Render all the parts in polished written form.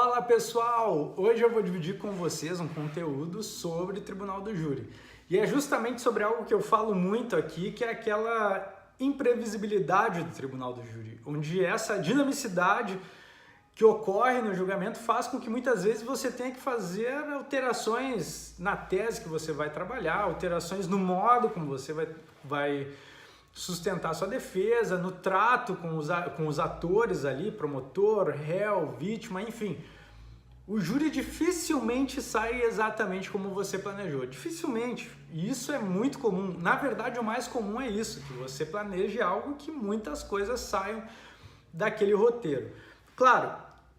Fala pessoal! Hoje eu vou dividir com vocês um conteúdo sobre Tribunal do Júri. E é justamente sobre algo que eu falo muito aqui, que é aquela imprevisibilidade do Tribunal do Júri, onde essa dinamicidade que ocorre no julgamento faz com que muitas vezes você tenha que fazer alterações na tese que você vai trabalhar, alterações no modo como você vai sustentar sua defesa, no trato com os atores ali, promotor, réu, vítima, enfim. O júri dificilmente sai exatamente como você planejou, dificilmente. E isso é muito comum. Na verdade, o mais comum é isso, que você planeje algo que muitas coisas saiam daquele roteiro. Claro,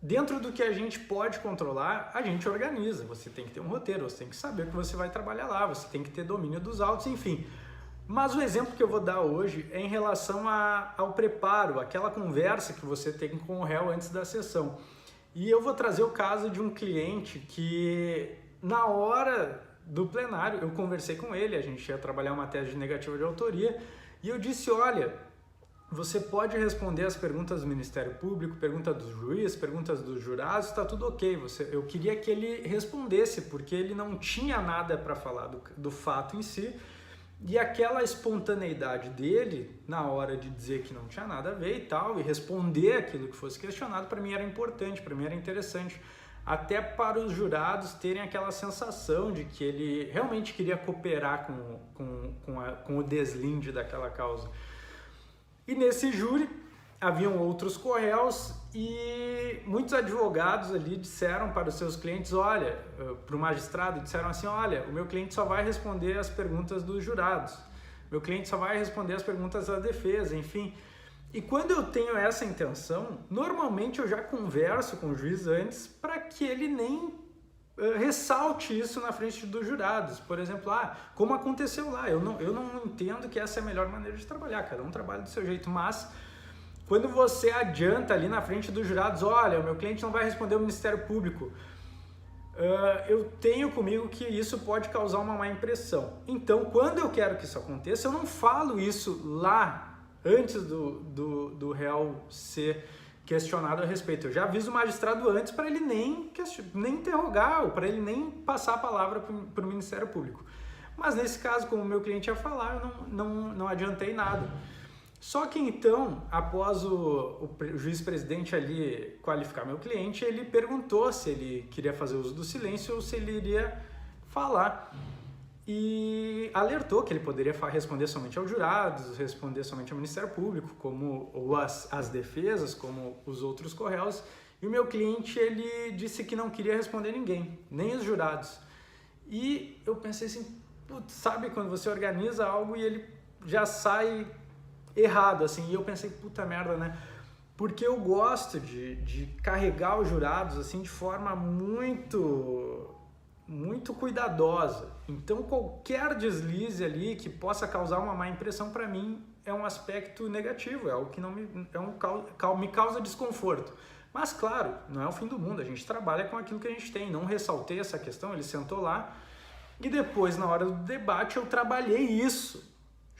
dentro do que a gente pode controlar, a gente organiza. Você tem que ter um roteiro, você tem que saber que você vai trabalhar lá, você tem que ter domínio dos autos, enfim. Mas o exemplo que eu vou dar hoje é em relação ao preparo, aquela conversa que você tem com o réu antes da sessão. E eu vou trazer o caso de um cliente que, na hora do plenário, eu conversei com ele, a gente ia trabalhar uma tese de negativa de autoria, e eu disse, olha, você pode responder as perguntas do Ministério Público, pergunta do juiz, perguntas dos jurados, está tudo ok. Eu queria que ele respondesse, porque ele não tinha nada para falar do fato em si, e aquela espontaneidade dele, na hora de dizer que não tinha nada a ver e tal, e responder aquilo que fosse questionado, para mim era importante, para mim era interessante. Até para os jurados terem aquela sensação de que ele realmente queria cooperar com o deslinde daquela causa. E nesse júri haviam outros co-réus e muitos advogados ali disseram para os seus clientes, olha, para o magistrado, disseram assim, olha, o meu cliente só vai responder as perguntas dos jurados, meu cliente só vai responder as perguntas da defesa, enfim. E quando eu tenho essa intenção, normalmente eu já converso com o juiz antes para que ele nem ressalte isso na frente dos jurados. Por exemplo, como aconteceu lá, eu não entendo que essa é a melhor maneira de trabalhar, cada um trabalha do seu jeito, mas quando você adianta ali na frente dos jurados, olha, o meu cliente não vai responder ao Ministério Público, eu tenho comigo que isso pode causar uma má impressão. Então, quando eu quero que isso aconteça, eu não falo isso lá antes do réu ser questionado a respeito. Eu já aviso o magistrado antes para ele nem interrogar ou para ele nem passar a palavra para o Ministério Público. Mas nesse caso, como o meu cliente ia falar, eu não adiantei nada. Só que então, após o juiz-presidente ali qualificar meu cliente, ele perguntou se ele queria fazer uso do silêncio ou se ele iria falar. E alertou que ele poderia responder somente aos jurados, responder somente ao Ministério Público, ou as defesas, como os outros co-réus. E o meu cliente, ele disse que não queria responder ninguém, nem os jurados. E eu pensei assim, putz, sabe quando você organiza algo e ele já sai errado, assim, e eu pensei, puta merda, né? Porque eu gosto de carregar os jurados, assim, de forma muito cuidadosa. Então, qualquer deslize ali que possa causar uma má impressão, para mim, é um aspecto negativo, é algo que me causa desconforto. Mas, claro, não é o fim do mundo, a gente trabalha com aquilo que a gente tem, não ressaltei essa questão, ele sentou lá, e depois, na hora do debate, eu trabalhei isso,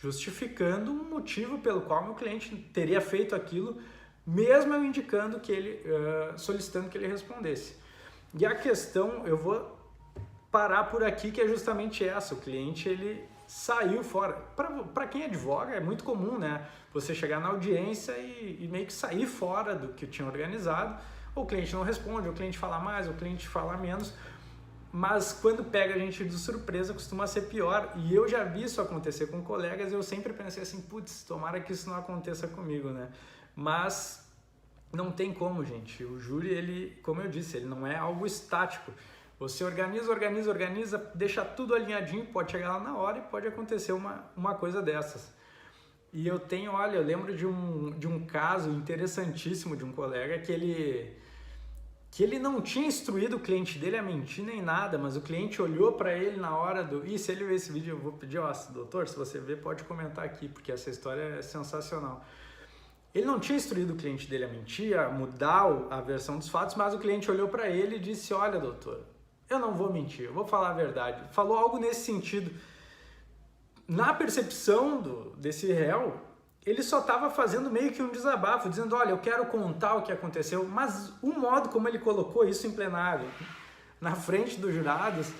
justificando um motivo pelo qual meu cliente teria feito aquilo, mesmo eu indicando que ele, solicitando que ele respondesse. E a questão, eu vou parar por aqui, que é justamente essa, o cliente ele saiu fora. Para quem advoga é muito comum, né? Você chegar na audiência e meio que sair fora do que tinha organizado, ou o cliente não responde, ou o cliente fala mais, ou o cliente fala menos. Mas quando pega a gente de surpresa costuma ser pior, e eu já vi isso acontecer com colegas e eu sempre pensei assim, putz, tomara que isso não aconteça comigo, né? Mas não tem como, gente, o júri, ele, como eu disse, ele não é algo estático, você organiza, deixa tudo alinhadinho, pode chegar lá na hora e pode acontecer uma coisa dessas. E eu lembro de um caso interessantíssimo de um colega que ele não tinha instruído o cliente dele a mentir nem nada, mas o cliente olhou para ele na hora e se ele ver esse vídeo, eu vou pedir, doutor, se você ver, pode comentar aqui, porque essa história é sensacional. Ele não tinha instruído o cliente dele a mentir, a mudar a versão dos fatos, mas o cliente olhou para ele e disse, olha, doutor, eu não vou mentir, eu vou falar a verdade. Falou algo nesse sentido. Na percepção desse réu, ele só estava fazendo meio que um desabafo, dizendo, olha, eu quero contar o que aconteceu, mas o modo como ele colocou isso em plenário, na frente dos jurados,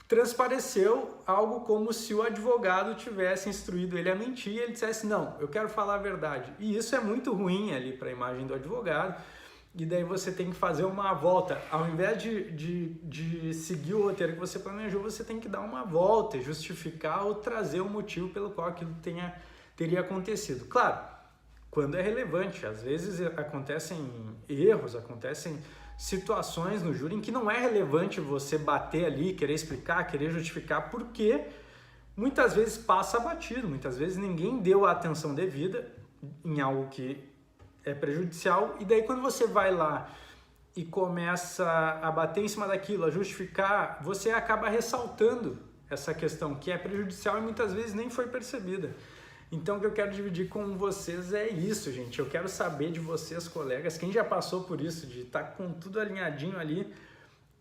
transpareceu algo como se o advogado tivesse instruído ele a mentir e ele dissesse, não, eu quero falar a verdade. E isso é muito ruim ali para a imagem do advogado, e daí você tem que fazer uma volta. Ao invés de seguir o roteiro que você planejou, você tem que dar uma volta e justificar ou trazer o motivo pelo qual aquilo teria acontecido. Claro, quando é relevante, às vezes acontecem erros, acontecem situações no júri em que não é relevante você bater ali, querer explicar, querer justificar, porque muitas vezes passa batido, muitas vezes ninguém deu a atenção devida em algo que é prejudicial, e daí quando você vai lá e começa a bater em cima daquilo, a justificar, você acaba ressaltando essa questão que é prejudicial e muitas vezes nem foi percebida. Então o que eu quero dividir com vocês é isso, gente. Eu quero saber de vocês, colegas, quem já passou por isso, de estar com tudo alinhadinho ali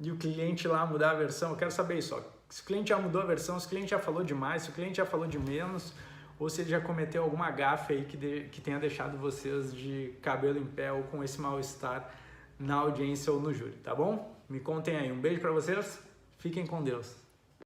e o cliente lá mudar a versão. Eu quero saber isso, ó. Se o cliente já mudou a versão, se o cliente já falou demais, se o cliente já falou de menos, ou se ele já cometeu alguma gafe aí que tenha deixado vocês de cabelo em pé ou com esse mal-estar na audiência ou no júri, tá bom? Me contem aí. Um beijo pra vocês, fiquem com Deus.